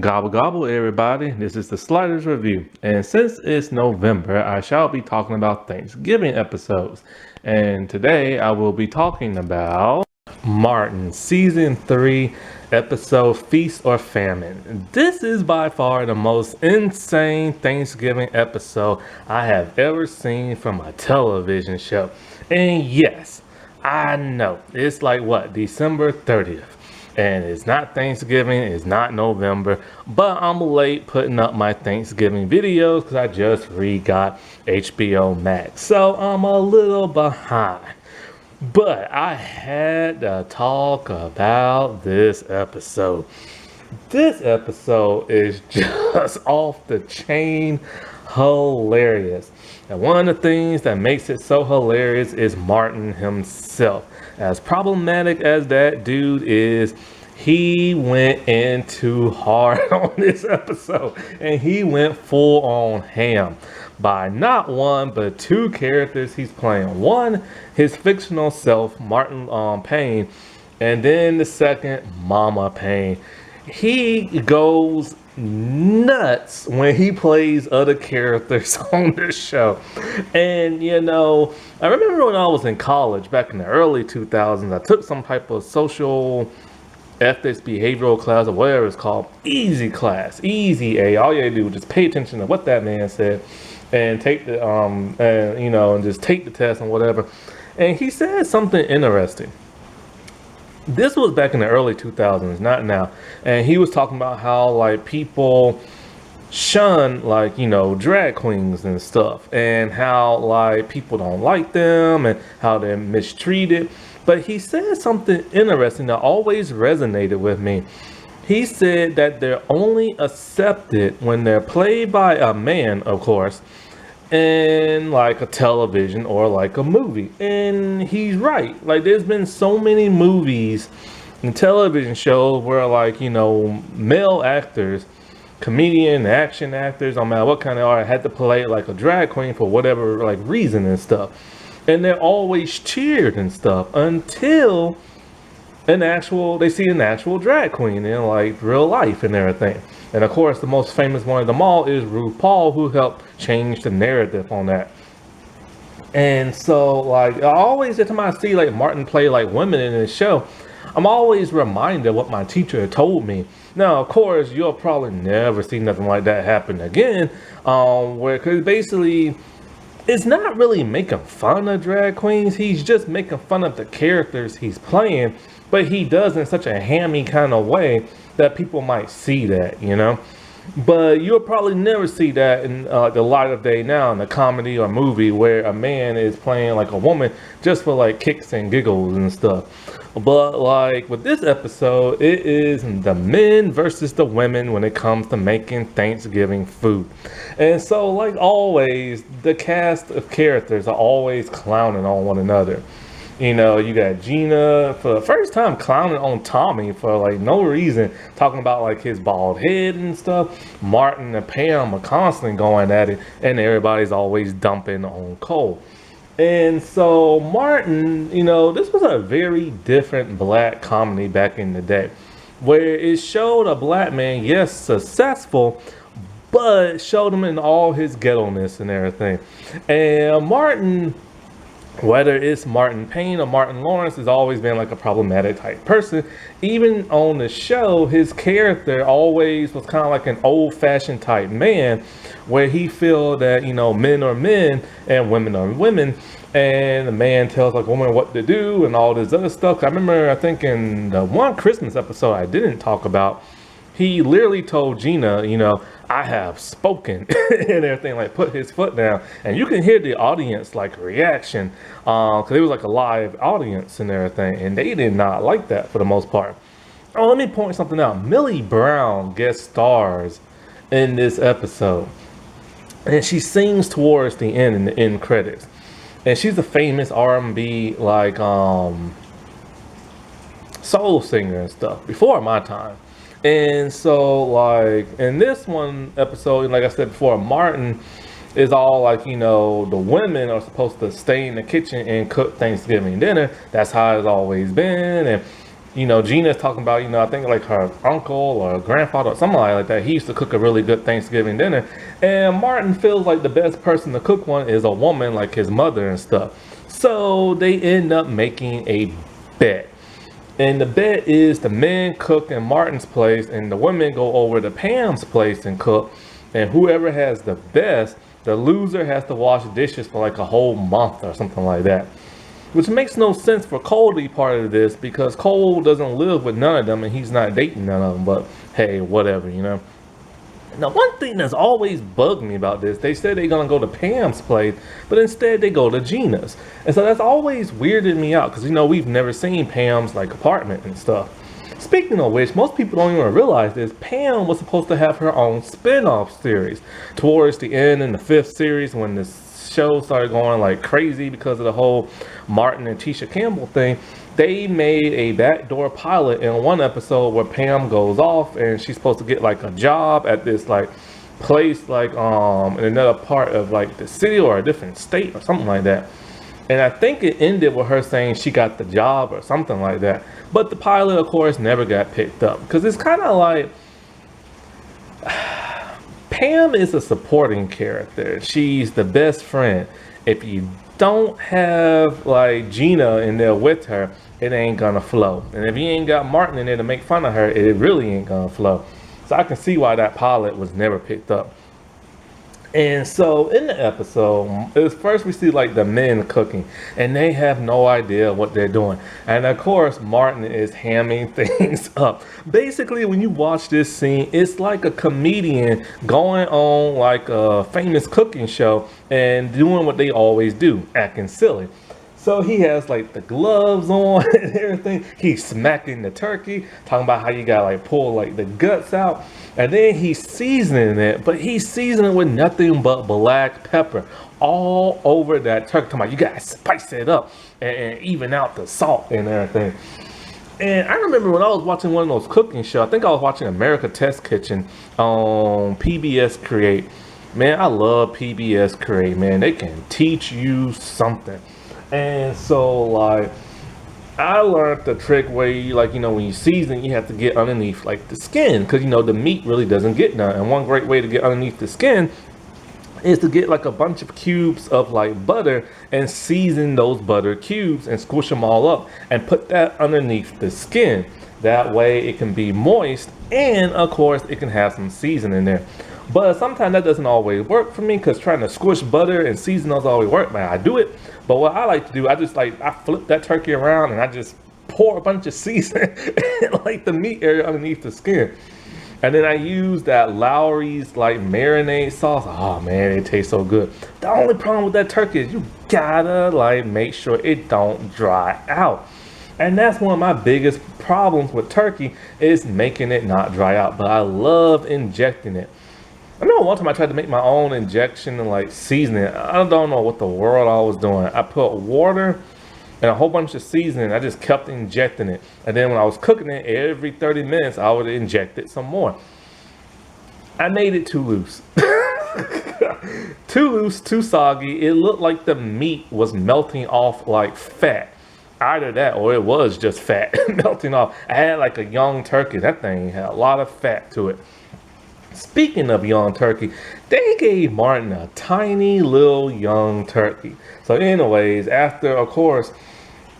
Gobble gobble, everybody. This is the Sliders Review. And since it's November, I shall be talking about Thanksgiving episodes. And today I will be talking about Martin, Season 3, Episode Feast or Famine. This is by far the most insane Thanksgiving episode I have ever seen from a television show. And yes, I know, it's like what, December 30th. And it's not Thanksgiving, it's not November, but I'm late putting up my Thanksgiving videos because I just re-got HBO Max. So I'm a little behind. But I had to talk about this episode. This episode is just off the chain hilarious. And one of the things that makes it so hilarious is Martin himself. As problematic as that dude is, he went in too hard on this episode. And he went full on ham by not one but two characters he's playing. One, his fictional self, Martin Payne, and then the second, Mama Payne. He goes nuts when he plays other characters on the show. And you know, I remember when I was in college back in the early 2000s, I took some type of social ethics behavioral class or whatever it's called. Easy class, easy A. All you had to do was just pay attention to what that man said and take the and just take the test and whatever. And he said something interesting. This was back in the early 2000s, not now. And he was talking about how like people shun like, drag queens and stuff, and how like people don't like them and how they're mistreated. But he said something interesting that always resonated with me. He said that they're only accepted when they're played by a man, of course, in like a television or like a movie. And he's right. Like there's been so many movies and television shows where like, male actors, comedian, action actors, no matter what kind of art, had to play like a drag queen for whatever like reason and stuff. And they're always cheered and stuff until they see an actual drag queen in like real life and everything. And of course, the most famous one of them all is RuPaul, who helped change the narrative on that. And so, like, I always, every time I see like Martin play like women in this show, I'm always reminded what my teacher told me. Now, of course, you'll probably never see nothing like that happen again, because basically, it's not really making fun of drag queens. He's just making fun of the characters he's playing, but he does in such a hammy kind of way that people might see that, But you'll probably never see that in the light of day now in a comedy or movie where a man is playing like a woman just for like kicks and giggles and stuff. But like with this episode, it is the men versus the women when it comes to making Thanksgiving food. And so like always, the cast of characters are always clowning on one another. You got Gina for the first time clowning on Tommy for like no reason, talking about like his bald head and stuff. Martin and Pam are constantly going at it, and everybody's always dumping on Cole. And so Martin, this was a very different black comedy back in the day, where it showed a black man, yes, successful, but showed him in all his ghetto-ness and everything. And Martin, whether it's Martin Payne or Martin Lawrence, has always been like a problematic type person. Even on the show, his character always was kind of like an old-fashioned type man, where he feel that, men are men and women are women, and the man tells like a woman what to do and all this other stuff. I remember, I think in the one Christmas episode I didn't talk about, he literally told Gina, I have spoken and everything, like put his foot down. And you can hear the audience like reaction, because it was like a live audience and everything. And they did not like that for the most part. Oh, let me point something out. Millie Brown guest stars in this episode. And she sings towards the end in the end credits. And she's a famous R&B like soul singer and stuff before my time. And so, like, in this one episode, like I said before, Martin is all like, the women are supposed to stay in the kitchen and cook Thanksgiving dinner. That's how it's always been. And Gina's talking about, I think like her uncle or grandfather or something like that. He used to cook a really good Thanksgiving dinner. And Martin feels like the best person to cook one is a woman, like his mother and stuff. So they end up making a bet. And the bet is the men cook in Martin's place and the women go over to Pam's place and cook. And whoever has the best, the loser has to wash dishes for like a whole month or something like that. Which makes no sense for Cole to be part of this because Cole doesn't live with none of them and he's not dating none of them. But hey, whatever. Now, one thing that's always bugged me about this, they said they're going to go to Pam's place, but instead they go to Gina's. And so that's always weirded me out because, we've never seen Pam's like apartment and stuff. Speaking of which, most people don't even realize this. Pam was supposed to have her own spin-off series towards the end in the 5th series when the show started going like crazy because of the whole Martin and Tisha Campbell thing. They made a backdoor pilot in one episode where Pam goes off and she's supposed to get like a job at this like place like in another part of like the city or a different state or something like that. And I think it ended with her saying she got the job or something like that. But the pilot, of course, never got picked up because it's kind of like Pam is a supporting character. She's the best friend. If you don't have like Gina in there with her, it ain't gonna flow. And if you ain't got Martin in there to make fun of her, it really ain't gonna flow. So I can see why that pilot was never picked up. And so in the episode, first we see like the men cooking and they have no idea what they're doing. And of course, Martin is hamming things up. Basically, when you watch this scene, it's like a comedian going on like a famous cooking show and doing what they always do, acting silly. So he has like the gloves on and everything. He's smacking the turkey, talking about how you gotta like pull like the guts out. And then he's seasoning it, but he's seasoning with nothing but black pepper all over that turkey. Talking about you gotta spice it up and even out the salt and everything. And I remember when I was watching one of those cooking shows, I think I was watching America Test Kitchen on PBS Create. Man, I love PBS Create, man. They can teach you something. And so like I learned the trick where you like, when you season, you have to get underneath like the skin because the meat really doesn't get done. And one great way to get underneath the skin is to get like a bunch of cubes of like butter and season those butter cubes and squish them all up and put that underneath the skin. That way it can be moist and of course it can have some seasoning there. But sometimes that doesn't always work for me because trying to squish butter and season doesn't always work, man. I do it. But what I like to do, I flip that turkey around and I just pour a bunch of seasoning in like the meat area underneath the skin. And then I use that Lowry's like marinade sauce. Oh man, it tastes so good. The only problem with that turkey is you gotta like make sure it don't dry out. And that's one of my biggest problems with turkey is making it not dry out. But I love injecting it. I remember one time I tried to make my own injection and like seasoning. I don't know what the world I was doing. I put water and a whole bunch of seasoning. I just kept injecting it. And then when I was cooking it, every 30 minutes, I would inject it some more. I made it too loose. Too loose, too soggy. It looked like the meat was melting off like fat. Either that or it was just fat melting off. I had like a young turkey. That thing had a lot of fat to it. Speaking of young turkey, they gave Martin a tiny little young turkey. So anyways, after, of course,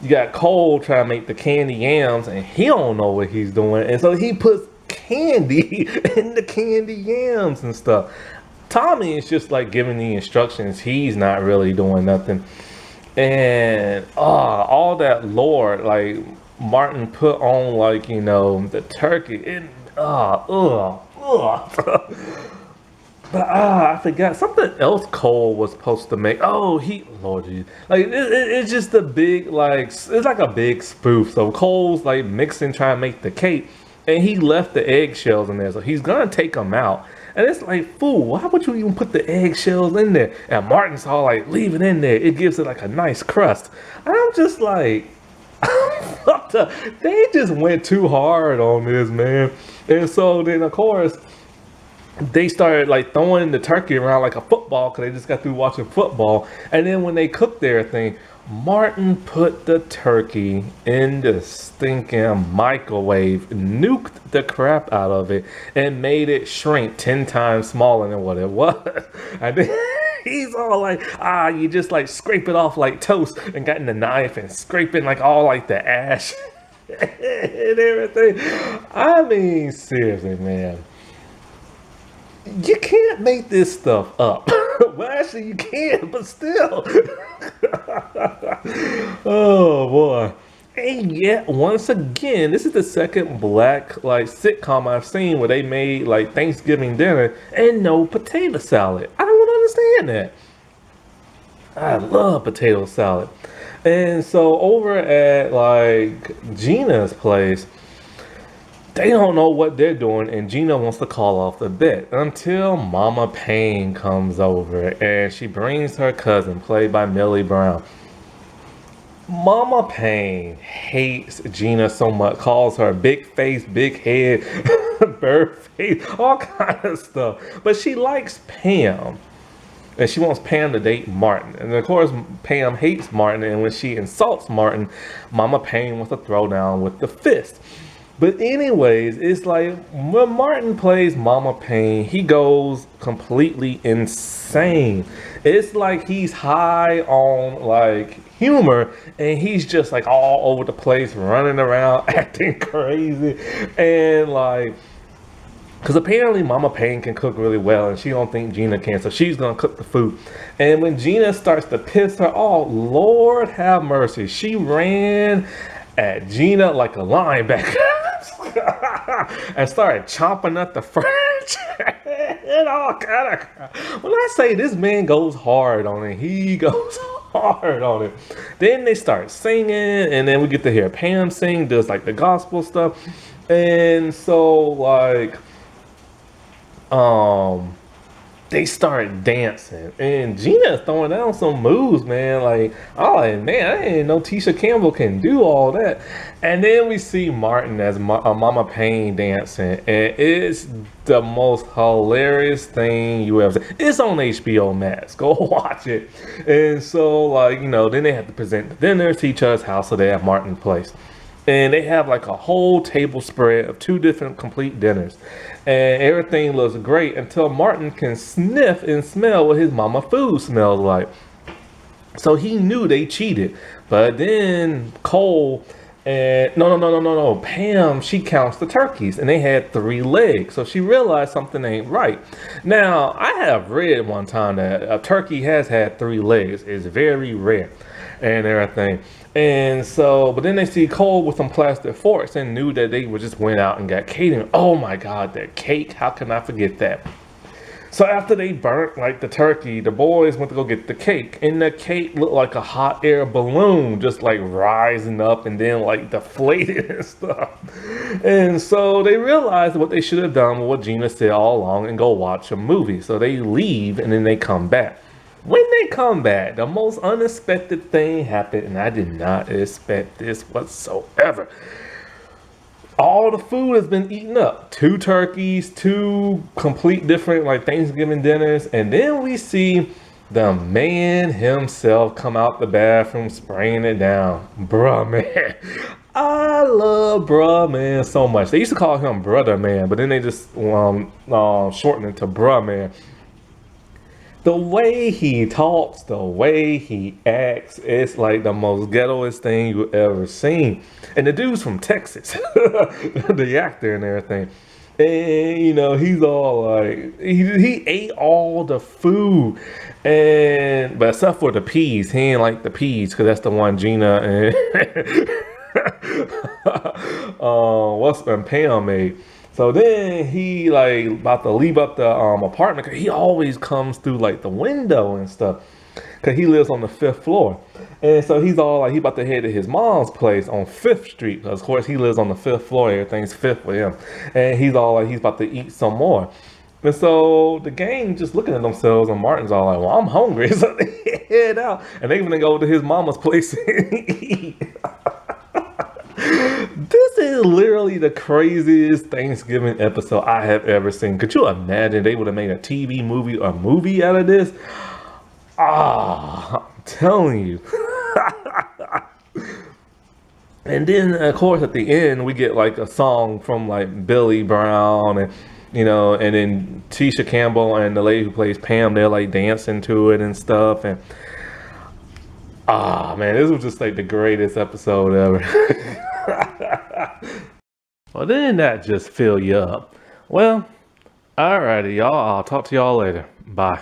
you got Cole trying to make the candy yams and he don't know what he's doing. And so he puts candy in the candy yams and stuff. Tommy is just like giving the instructions. He's not really doing nothing. And all that lore, like Martin put on like, the turkey. But I forgot something else Cole was supposed to make. Lord Jesus, like it's just a big it's like a big spoof. So Cole's like mixing, trying to make the cake, and he left the eggshells in there. So he's gonna take them out, and it's like, fool, why would you even put the eggshells in there? And Martin's all like, leave it in there. It gives it like a nice crust. And I'm just like, they just went too hard on this, man. And so then, of course, they started like throwing the turkey around like a football because they just got through watching football. And then when they cooked everything, Martin put the turkey in the stinking microwave, nuked the crap out of it, and made it shrink 10 times smaller than what it was. And then he's all like, you just like scrape it off like toast, and got in the knife and scraping like all like the ash and everything. I mean, seriously, man. You can't make this stuff up. Well, actually, you can, but still. Oh boy. And yet, once again, this is the second black like sitcom I've seen where they made like Thanksgiving dinner and no potato salad. I don't understand that. I love potato salad. And so over at like Gina's place, they don't know what they're doing, and Gina wants to call off the bet until Mama Payne comes over and she brings her cousin, played by Millie Brown. Mama Payne hates Gina so much, calls her big face, big head, bird face, all kind of stuff. But she likes Pam. And she wants Pam to date Martin. And of course, Pam hates Martin. And when she insults Martin, Mama Payne wants to throw down with the fist. But anyways, it's like when Martin plays Mama Payne, he goes completely insane. It's like he's high on like humor, and he's just like all over the place, running around, acting crazy. And like, because apparently Mama Payne can cook really well, and she don't think Gina can, so she's gonna cook the food. And when Gina starts to piss her off, Lord have mercy, she when at Gina like a linebacker and started chomping at the furniture and all kind of crap. When I say this man goes hard on it, he goes hard on it. Then they start singing, and then we get to hear Pam sing, does like the gospel stuff. And so like they start dancing, and Gina's throwing down some moves, man. Like, oh man, I didn't know Tisha Campbell can do all that. And then we see Martin as Mama Payne dancing, and it's the most hilarious thing you ever seen. It's on HBO Max. Go watch it. And so, like, you know, then they have to present the dinner to each other's house, so they have Martin's place. And they have like a whole table spread of 2 different complete dinners. And everything looks great until Martin can sniff and smell what his mama food smells like. So he knew they cheated. But then Cole and no. Pam, she counts the turkeys, and they had 3 legs. So she realized something ain't right. Now, I have read one time that a turkey has had 3 legs. It's very rare and everything. And so, but then they see Cole with some plastic forks and knew that they just went out and got catering. Oh my God, that cake, how can I forget that? So after they burnt like the turkey, the boys went to go get the cake, and the cake looked like a hot air balloon, just like rising up and then like deflated and stuff. And so they realized what they should have done with what Gina said all along and go watch a movie. So they leave and then they come back. When they come back, the most unexpected thing happened, and I did not expect this whatsoever. All the food has been eaten up. 2 turkeys, 2 complete different like Thanksgiving dinners, and then we see the man himself come out the bathroom spraying it down. Bruh, man. I love Bruh Man so much. They used to call him Brother Man, but then they just shortened it to Bruh Man. The way he talks, the way he acts, it's like the most ghettoest thing you ever seen. And the dude's from Texas, the actor and everything. And, you know, he's all like, he ate all the food. But except for the peas, he ain't like the peas, because that's the one Gina and and Pam made. So then he like about to leave up the apartment, cause he always comes through like the window and stuff, cause he lives on the 5th floor. And so he's all like, he about to head to his mom's place on 5th Street. Cause of course he lives on the 5th floor, everything's 5th for him. And he's all like, he's about to eat some more. And so the gang just looking at themselves, and Martin's all like, well, I'm hungry. So they head out, and they even go to his mama's place and eat. This is literally the craziest Thanksgiving episode I have ever seen. Could you imagine they would have made a TV movie or movie out of this? I'm telling you. And then, of course, at the end, we get like a song from like Billy Brown and, and then Tisha Campbell and the lady who plays Pam, they're like dancing to it and stuff. And man, this was just like the greatest episode ever. Well, didn't that just fill you up? Well, alrighty, y'all. I'll talk to y'all later. Bye.